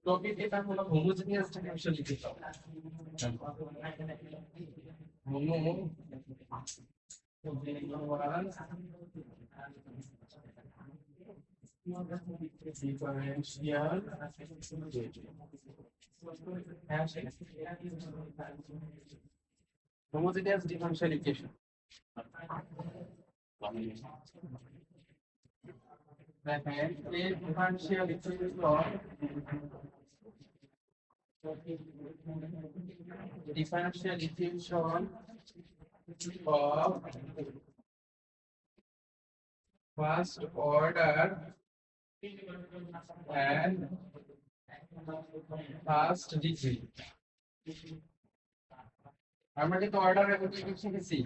Topic এটা হলো homogeneous differential equation. Homogeneous differential equation দেখেন এই differential equation of first order and first degree আমরা কিন্তু অর্ডার এবং ডিগ্রি শিখেছি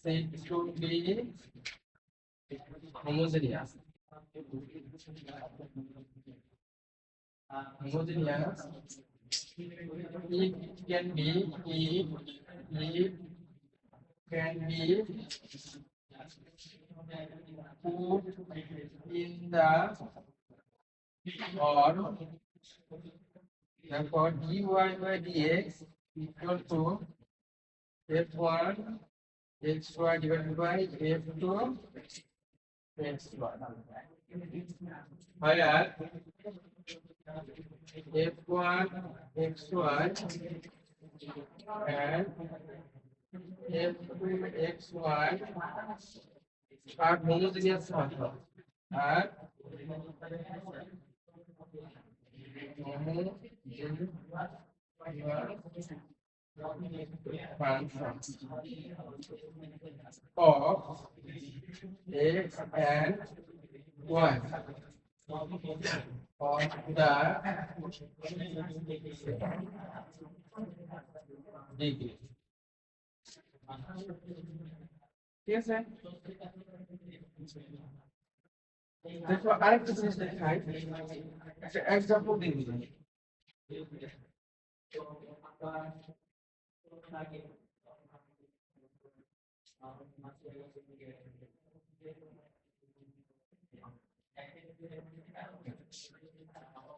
said to be homogeneous it can be put in the or therefore dy by dx equal to f1 xy divided by f2 xy where f1 xy and f2 xy are homogeneous function are functions of x and y on the degree. ঠিক আছে দেখো আরেকটা জিনিস দেখাই একটা example দিয়ে দিই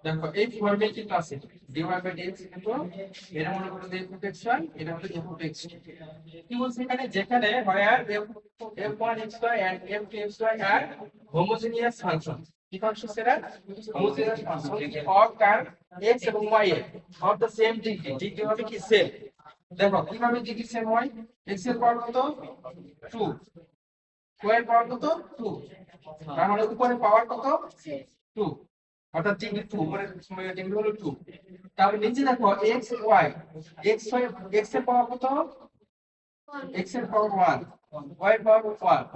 দেখো এই ফর্মে কি আছে dy by dx কিন্তু এর মনে করো যে f(x)y এটা হলো f(x)। কি বলছে এখানে যেখানে where f1 xy and f2 xy are homogeneous function কি ফাংশন সেটা homogeneous function of car x এবং y এর of the same degree হবে কি সেম দেখো কিভাবে ডিগ্রি সেম হয় x এর পাওয়ার কত 2 y এর পাওয়ার কত 2 তার মানে উপরে পাওয়ার কত 2 অর্থাৎ ডিগ্রি 2 উপরে ডিগ্রি হলো 2 তাহলে নিচে দেখো x y x এর পাওয়ার কত x এর পাওয়ার 1 y এর পাওয়ার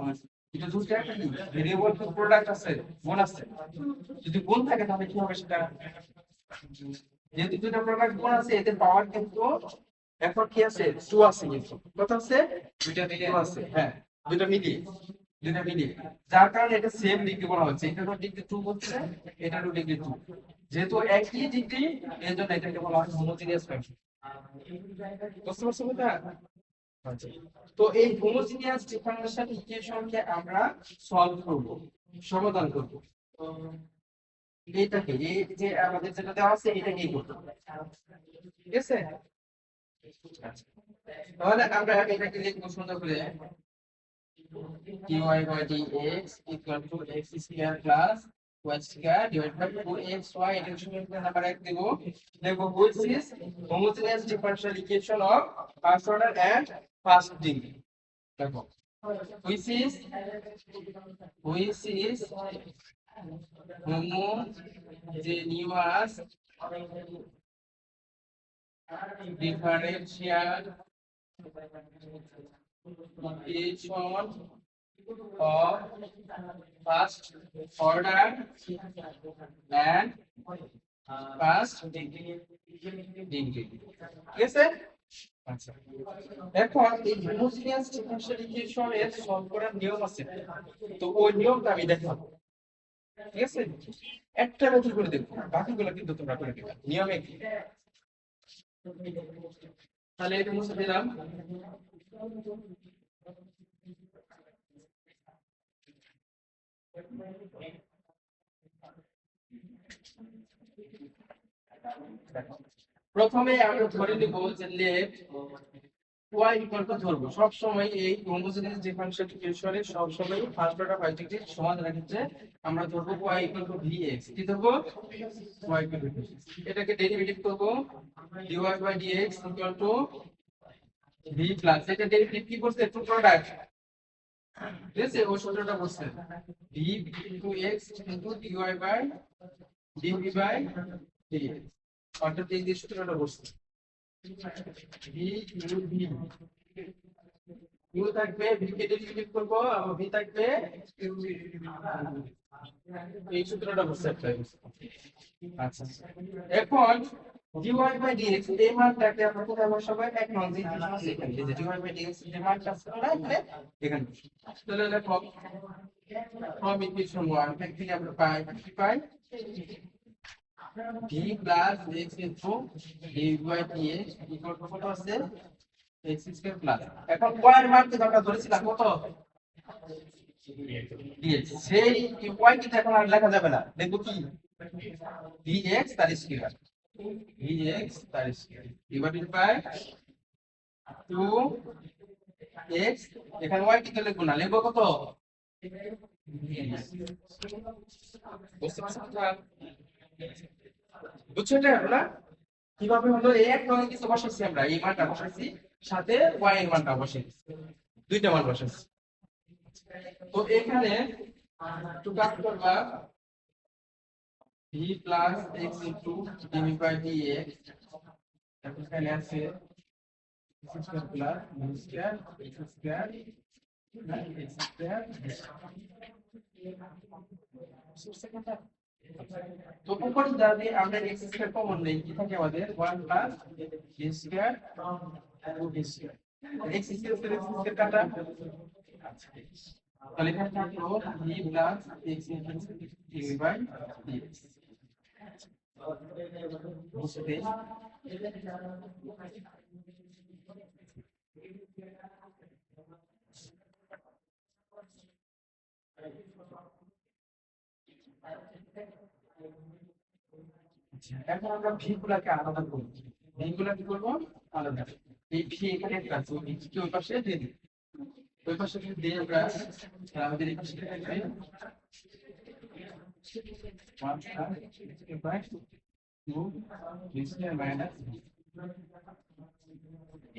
1 এটা দুটো একটা কি ভেরিয়েবল কি প্রোডাক্ট আছে গুণ আছে যদি গুণ থাকে তাহলে কি হবে সেটা যেহেতু দুটো প্রোডাক্ট গুণ আছে এদের পাওয়ার কিন্তু এখন কি আছে 2 আছে কিন্তু কত আছে দুটো মিলিয়ে আছে হ্যাঁ দুটো মিলিয়ে যার কারণে এটা সেম ডিগ্রি বলা হচ্ছে এটারও ডিগ্রি 2 হচ্ছে এটারও ডিগ্রি 2 যেহেতু একই ডিগ্রি এর জন্য এটাকে বলা হয় হোমোজেনিয়াস ফাংশন বুঝতে পারছো কথা আচ্ছা তো এই হোমোজেনিয়াস ডিফারেনশিয়াল ইকুয়েশনকে আমরা সলভ করব সমাধান করব এইটাকে এই যে আমাদের যেটা দেওয়া আছে এটাকেই করতে হবে ঠিক আছে তাহলে আমরা এটাকে লিখব সুন্দর করে dy by dx equal to x square plus y square divided by 2xy এটার সমীকরণ নাম্বার 1 দেব দেখো which is homogeneous differential equation of first order and first degree দেখো which is homogeneous differential equation of first order and first degree ঠিক আছে আচ্ছা, এখন এই homogeneous differential ইকুয়েশনের সলভ করার নিয়ম আছে, তো ওই নিয়মটা আমি দেখাবো। ঠিক আছে, একটা বছর করে দেখবো, বাকিগুলো কিন্তু তোমরা করে দিবা, নিয়মে কি। তাহলে এটা মুছে দিলাম। প্রথমে আমরা ধরে নিব যে লেট y ইকুয়াল টু ধরবো সব সময় এই হোমোজেনিয়াস ডিফারেনশিয়াল ইকুয়েশনে সব সময় ফার্স্ট অর্ডার পার্টিকুলার সমাধানের ক্ষেত্রে আমরা ধরবো y ইকুয়াল টু vx। কি ধরবো? y equal to vx। এটাকে ডেরিভেটিভ করব, dy by dx equal to v plus, এটা ডেরিভেটিভ কি করছে? টু প্রোডাক্ট, ঠিক আছে, ওই সূত্রটা বলছে v into x into dy by dv by dx, অর্থাৎ এই যে সূত্রটা বলছে v ইনটু v, u থাকবে, v কে ডেরিভেটিভ করব, আর v থাকবে, এই সূত্রটা বুঝতে পারবে। আচ্ছা, এখন dy বাই dx এই মানটাকে আমরা কোথায় বসাবো? এক নং যে ডিফারেন্স এখানে, এই যে dy বাই dx এর মানটা আছে না এখানে, এখানে তাহলে লেখো from equation 1 থেকে আমরা পাই কি পাই? v plus x into dy by dx equal to কত আছে? x স্কয়ার প্লাস, এখন y এর মান কিন্তু আমরা ধরেছিলাম কত? dx, সেই y টি এখন আর লেখা যাবে না, দেখো কি dx তার স্কয়ার, dx তার স্কয়ার ডিভাইডেড বাই 2x, এখানে y টিকে লিখবো না, লিখবো কত? বুঝতে পারছেন কথা? বুঝছো এটা না? কিভাবে হলো? এই এক নয় কিছু বসাইছি, আমরা এই মানটা বসাইছি, সাথে y এর মানটা বসাইছি, দুইটা মান বসাইছি। তো এখানে একটু কাজ করবা, v plus x into dv by dx, এখানে আছে x square plus v square x square x square. তো উপরে যদি আমরা x স্কয়ার কমন নেই, কি থাকে আমাদের? 1 plus v square v square, x square থেকে x স্কয়ার কাটা। আচ্ছা, তাহলে এখানে থাকলো v plus x into dv by dx। বুঝতে পেরেছি? এখন আমরা ভি গুলাকে আলাদা করব, ভি গুলা কি করব? আলাদা। এই ভি এখানে একটা আছে, ওই ভি কে ওই পাশে দিয়ে দিই, ওই পাশে যদি দিই আমরা, আমাদের এই পাশে থাকবে 1 বাই 2 ভি স্কয়ার মাইনাস,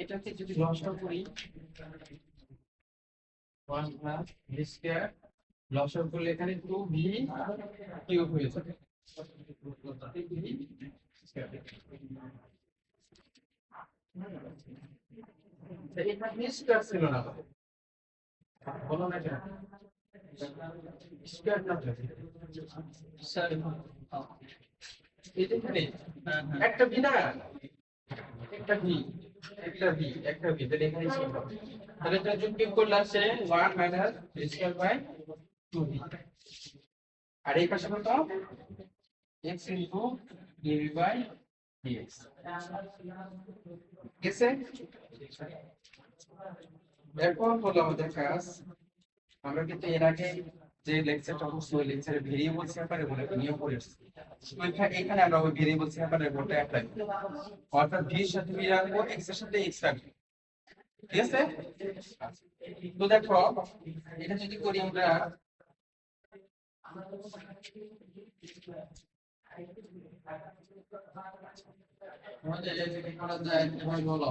এটাকে যদি লসটা করি 1 প্লাস ভি স্কয়ার, লসটা করলে এখানে 2 ভি কিউব হয়ে যাবে। এটা স্কয়ার ছিল না, বলো না কেন স্কয়ার না স্যার? এখানে একটা ভি না, একটা ভি, একটা ভি, একটা ভি, তাহলে এখানে ছিল, তাহলে এটা যোগ বিয়োগ করলে আসে 1 minus v square by 2 v, আর এই পাশে কত? x into dv by dx। গেছে? এখন হলো আমাদের কাজ, আমরা কিন্তু এর আগে যে লেকচারটা করছি ওই লেকচারে ভেরিয়েবলস ব্যাপারে বলে নিয়ম করে এসেছি, এখানে আমরা ওই ভেরিয়েবলস ব্যাপারে বলতে অ্যাপ্লাই করব, অর্থাৎ v এর সাথে v রাখবো, x এর সাথে x রাখবো, ঠিক আছে? তো দেখো এটা যদি করি আমরা, আমাদের এটা করা যায় কিভাবে বলো?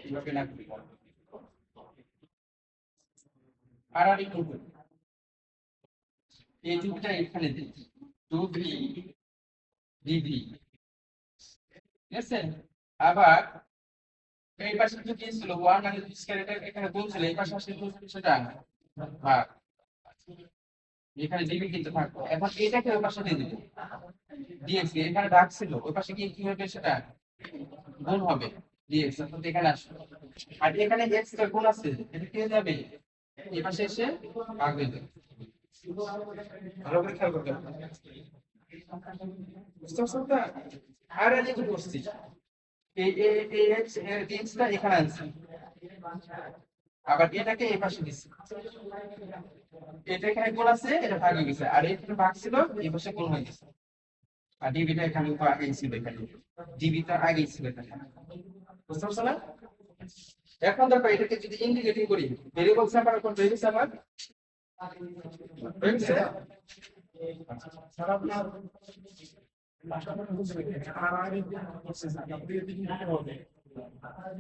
কিভাবে লাগবে? আর আর একটু এই টুবিটা এখানে দিই, টু ভি ডিভি, ঠিক আছে। আবার এই পাশে তো কি ছিল, ওয়ান মানে স্কয়ার, এটা এখানে গুণ ছিল, এই পাশে আসলে গুণ সেটা ভাগ, এখানে ডিবি কিন্তু থাকতো। এখন এটাকে ওই পাশে দিয়ে দিবে ডিএক্স, এখানে ভাগ ছিল, ওই পাশে কি কি হবে সেটা গুণ হবে ডিএক্স, অর্থাৎ এখানে আসবে। আর এখানে এক্স এর গুণ আছে, এটা কি হয়ে যাবে এই পাশে এসে ভাগ হয়ে যাবে। ভালো করে খেয়াল করতে হবে, বুঝতে পারছো তো? আর এই যে করছি এই এই এক্স এর ডিএক্সটা এখানে আনছি, আবার এটাকে এই পাশে দিচ্ছি, এটা এখানে গুণ আছে, এটা ভাগ হয়ে গেছে, আর এখানে ভাগ ছিল, এই পাশে গুণ হয়ে গেছে। আর ডিবিটা এখানে তো আগেই ছিল, এখানে ডিবিটা আগেই ছিল এখানে, বুঝতে পারছো না? এখন দেখো এটাকে যদি ইন্টিগ্রেটিং করি, ভেরিয়েবলস নাম্বার কোন ভেরিয়েবলস নাম্বার হয়ে গেছে।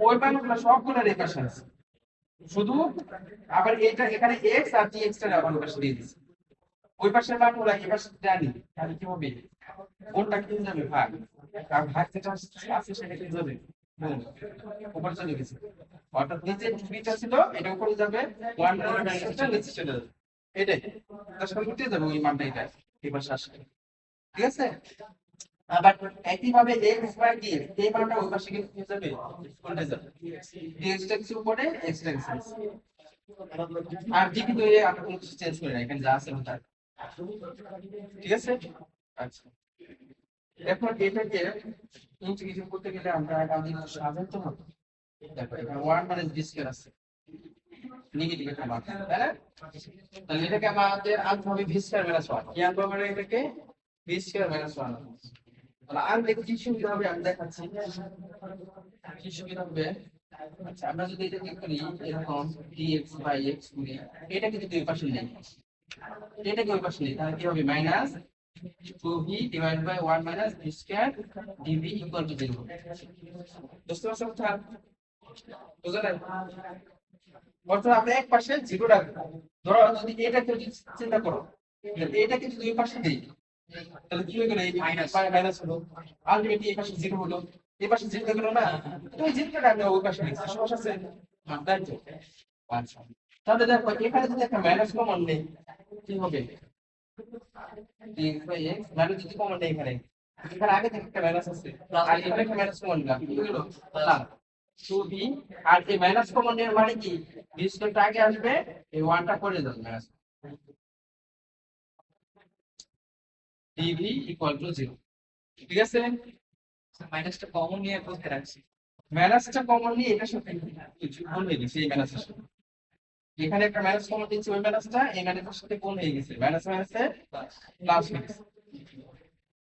ওই মানগুলো সবগুলো রেখাংশ আছে, শুধু আবার এটা এখানে এক্স আর জি এক্সটা আবার ওই পাশে দিয়ে দিছি, ওই পাশের মানগুলো এই পাশে জানি, তাহলে কি হবে কোনটা কি হয়ে যাবে ভাগ, আর ভাগ যেটা আছে সেটা কি যাবে গুণ, উপরে চলে গেছে, অর্থাৎ নিচে বিটা ছিল এটা উপরে যাবে, 1 মাইনাসটা নিচে চলে যাবে, এটাই তার উঠে যাবে ওই মানটা, এটা এই পাশে আসবে, ঠিক আছে। আবার একইভাবে x বাই dx, এই মানটা ওই পাশে কিন্তু হয়ে যাবে উল্টে যাবে, dx টা কিছু উপরে x টা কিছু নিচে। আর dp তো আমরা কোনো কিছু চেঞ্জ করি না, এখানে যা আছে ওটা, ঠিক আছে। আচ্ছা, এখন এটাকে ইন্টিগ্রেশন করতে গেলে আমরা আগে সাজাতে হবে। দেখো এখানে 1 মানে d স্কয়ার আছে, নেগেটিভ একটা মান, তাই না? তাহলে এটাকে আমাদের আনতে হবে v স্কয়ার মাইনাস 1, কি আনবো আমরা এটাকে v স্কয়ার মাইনাস 1। তাহলে আর দেখো কি সুবিধা হবে আমি দেখাচ্ছি, কি সুবিধা হবে। আচ্ছা, আমরা যদি এটাকে করি এরকম dx বাই x করি, এটাকে যদি ওই পাশে নেই, এটাকে ওই পাশে নেই, তাহলে কি হবে minus 2v divide by 1 minus v square dv equal to 0। বুঝতে পারছো কথা? বুঝা নাই? অর্থাৎ আমরা এক পাশে 0 রাখবো। ধরো যদি এটাকে যদি চিন্তা করো, এটাকে যদি ওই পাশে দেই, তাহলে কি হয়ে গেল, এই মাইনাস মাইনাস হলো, আলটিমেটলি এই পাশে 0 হলো, এই পাশে 0 হলো না, তো ওই 0টা আমরা ওই পাশে লিখছি, সমস্যা আছে? তাই তো। আচ্ছা, তাহলে দেখো এখানে যদি একটা মাইনাস কমন নেই, কি হবে dx বাই x, মানে যদি কমন নেই এখানে, এখানে আগে থেকে একটা মাইনাস আছে, আর এখানে একটা মাইনাস কমন নিলাম, কি হলো প্লাস 2b, আর এই মাইনাস কমন নেওয়ার মানে কি b স্কয়ারটা আগে আসবে, এই 1টা পরে যাবে মাইনাস, dv ইকুয়াল টু 0, ঠিক আছে। মাইনাসটা কমন নিয়ে বলতে রাখছি, মাইনাসটা কমন নিয়ে এটার সাথে কিছু গুণ হয়ে গেছে, এই মাইনাসের সাথে এখানে একটা মাইনাস কমন দিচ্ছি, ওই মাইনাসটা এই মাইনাসের সাথে গুণ হয়ে গেছে, মাইনাস মাইনাসে প্লাস হয়ে গেছে,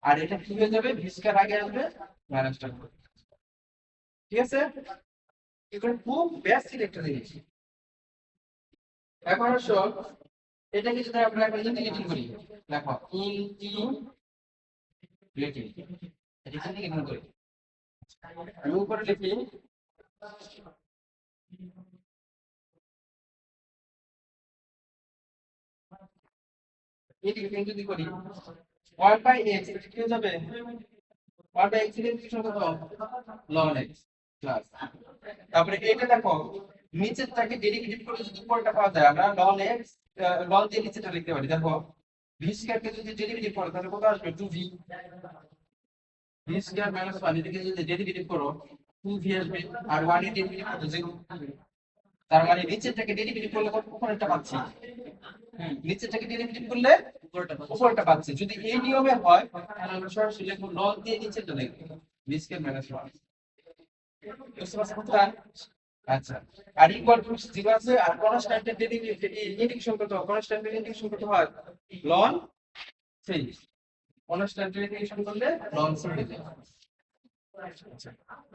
আর এটা কি হয়ে যাবে v স্কয়ার আগে আসবে মাইনাসটা, ঠিক আছে। এগুলো খুব বেসিক একটা জিনিস। এখন আসো এটাকে যদি আমরা এখন ইন্টিগ্রেটিং করি, দেখো ইন্টিগ্রেটিং, এটা ইন্টিগ্রেটিং করি, আমি উপরে লিখি ইন্টিগ্রেটিং যদি করি 1 বাই x, এটা কি হয়ে যাবে 1 বাই x এর ইন্টিগ্রেশন কত ln x প্লাস, তারপরে এটা দেখো নিচেরটাকে ডেরিভেটিভ করে যদি উপরটা পাওয়া যায়, আমরা ln x ln দিয়ে নিচেটা লিখতে পারি, দেখো v স্কয়ার কে যদি ডেরিভেটিভ করো তাহলে কত আসবে 2v, v স্কয়ার মাইনাস 1 এটাকে যদি ডেরিভেটিভ করো 2v আসবে, আর 1 এর ডেরিভেটিভ কত 0, তার মানে নিচেরটাকে ডেরিভেটিভ করলে কত উপরেরটা পাচ্ছি, নিচেরটাকে ডেরিভেটিভ করলে উপরেরটা পাচ্ছি। যদি এই নিয়মে হয় তাহলে আমরা সরাসরি লিখব ln দিয়ে নিচেরটা লিখব v স্কয়ার মাইনাস 1, বুঝতে পারছো কথা? আচ্ছা, আর ইকুয়াল টু 0 আছে, আর কনস্ট্যান্টের ডেরিভেটিভ ইন্টিগ্রেশন করতে হয়, কনস্ট্যান্টের ইন্টিগ্রেশন করতে হয় ln 3, কনস্ট্যান্টের ইন্টিগ্রেশন করলে ln 3 হয়ে যায়। আচ্ছা,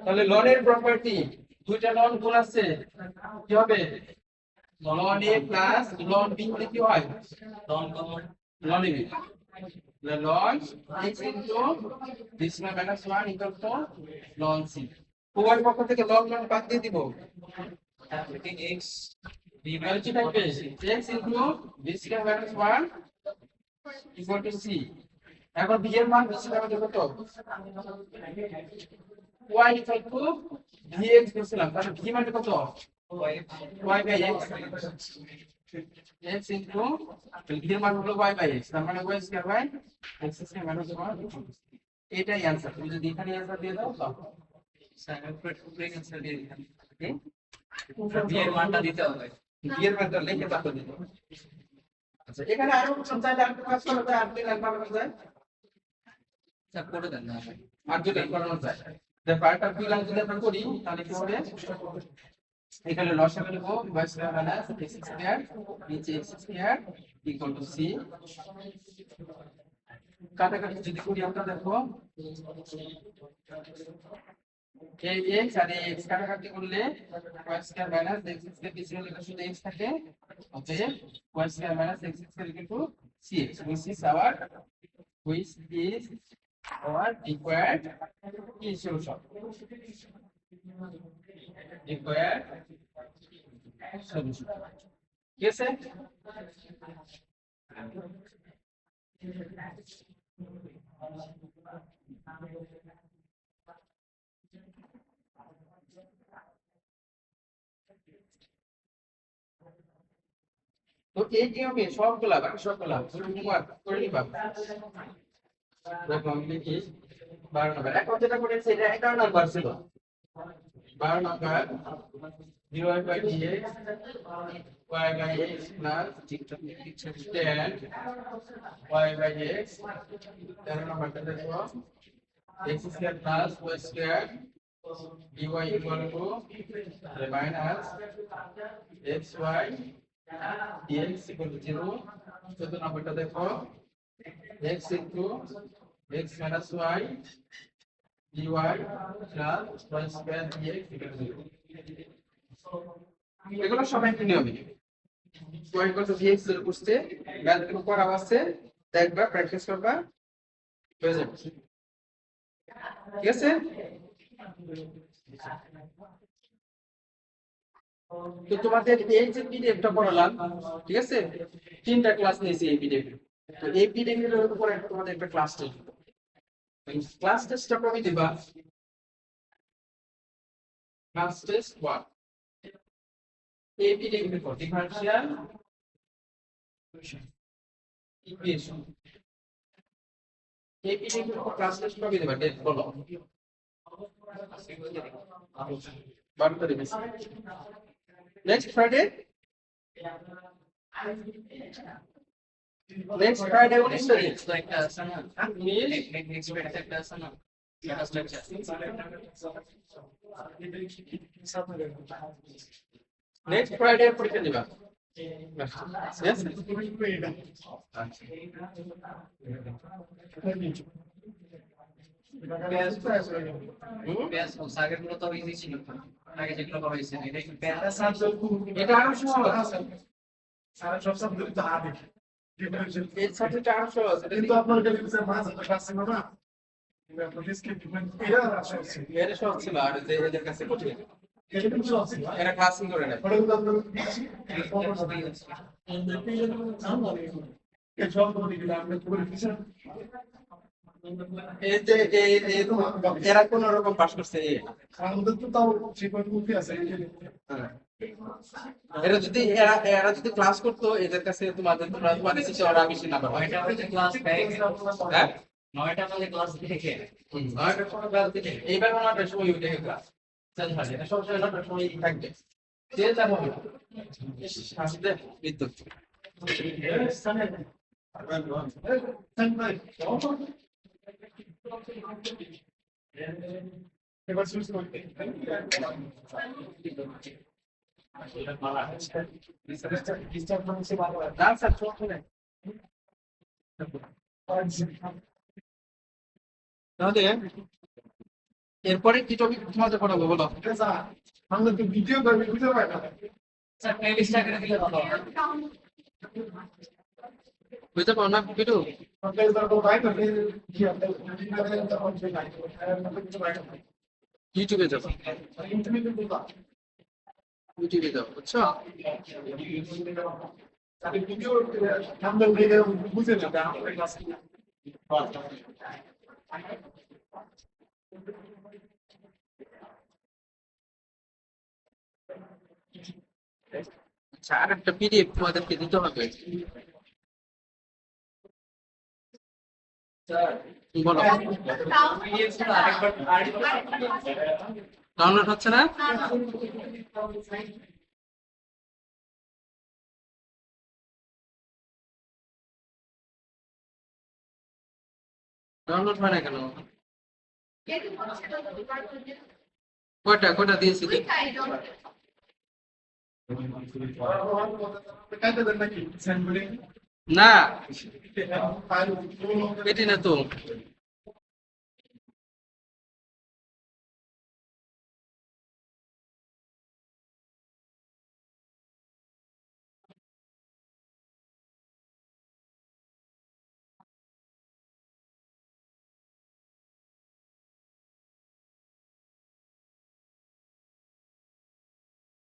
তাহলে ln এর প্রপার্টি, দুইটা ln গুণ আছে, কি হবে ln a plus ln b হলে কি হয় ln common, ln a ln x into b square minus 1 equal to ln c, উভয় পক্ষ থেকে ln বাদ দিয়ে দিব, তাহলে কি x হচ্ছে থাকবে x into b square minus 1 equal to c। এখন b এর মান বেশি আমাদের কত y ইকুয়াল টু vx বলছিলাম, তাহলে v মানে কত y by x, x into v এর মান হলো y বাই x, তার মানে y square by x square minus 1। এটাই অ্যানসার। তুমি যদি এখানে অ্যানসার দিয়ে দাও তো স্যার পুরো অ্যানসার দিয়ে দিলাম। v এর মানটা দিতে হবে, v এর মানটা লিখে তারপর দিতে হবে। আচ্ছা, এখানে আরো অপশন চাইলে আরেকটু কাজ করা যায়, আর দুই লাইন বানানো যায়। স্যার করে দেন না, আর দুই লাইন বানানো যায়। দেখো আরেকটা দুই লাইন যদি আমরা করি তাহলে কি হবে, এখানে লসাগু নেব y square minus x square নিচে x square equal to c। কাটাকাটি যদি করি আমরা দেখো এই x আর এই x কাটাকাটি করলে y square minus x square পিছনে লেখা শুধু x থাকে, অতএব y square minus x square equal to cx, which is our required কি সলিউশন, required solution। ঠিক আছে, তো এই নিয়মে সবগুলা বাকি সবগুলা হোমওয়ার্ক করে নিবা। দেখো আমি লিখি 12 নম্বর, এখন যেটা করেছে এটা 11 নম্বর ছিল। 12 নম্বর 0y by dx y by x plus tan y by x। 13 নম্বরটা দেখো x square plus y square dy equal to minus xy dx equal to 0। 14 নম্বরটা দেখো x into x minus y dy plus y square dx equal to 0। এগুলো সবাই একটু নিয়মে y equal to dx এর করতে ম্যাথ গুলো করা আছে, দেখবা প্র্যাকটিস করবা, হয়ে যাবে। ঠিক আছে, তো তোমাদের এই যে পিডিএফটা পড়ালাম, ঠিক আছে, 3টা ক্লাস নিয়েছি এই পিডিএফ। তো এই পিডিএফ এর উপর তোমাদের একটা ক্লাস টেস্ট, ক্লাস টেস্টটা কবে দিবা, ক্লাস টেস্ট 1 এই পিডিএফ এর উপর ডিফারেনশিয়াল ইকুয়েশন। এই পিডিএফ এর উপর ক্লাস টেস্ট কবে দিবা, ডেট বলো। 12 তারিখ। নেক্সট ফ্রাইডে, next Friday 19 তারিখ একটা সানা নেক্সট ফ্রাইডে একটা সানা নেক্সট ফ্রাইডে পরীক্ষা দিবা। Yes? আগের গুলো তো ইজি ছিল, আগে যেগুলো করা হয়েছে এটা আরো সহজ। সব সাবজেক্ট তো হার্ড, এই সাবজেক্ট আরো সহজ, কিন্তু আপনার কাছে মাঝে তো ক্লাস ছিল না, আপনার ডিসক্রিপ্ট এটা সহজ ছিল, আর যে এদের কাছে কঠিন এরা ক্লাসিং করে না। এই যে এরা কোন রকম পাস করছে, এরা যদি এরা যদি ক্লাস করতো এদের কাছে তোমাদের তোমাদের শিক্ষা ওরা বেশি না পাবে। এটা হচ্ছে ক্লাস হ্যাঁ 9টা বাজে ক্লাস দেখে 9টার সময় ক্লাস দেখে এইবার 9টার সময় উঠে ক্লাস চেঞ্জ হয়, এটা সব সময় 9টার সময় থাকবে, চেঞ্জ আর হবে আসলে বিদ্যুৎ। এবার সুইচ করতে এরপরে কি টপিক তোমাদের পড়াবো বলো। আমরা তো ভিডিও করবি, বুঝতে পারি না স্যার, প্লেলিস্টটা করে দিলে ভালো হয়। বুঝতে পারো না ভিডিও ইউটিউবে যাবো। ইউটিউবে দাও, বুঝছো? আচ্ছা, আর একটা পিডিএফ তোমাদেরকে দিতে হবে। বলো, ডাউনলোড হচ্ছে না? ডাউনলোড হয় না কেন? কয়টা কয়টা দিয়েছি? না, পেটি না তো।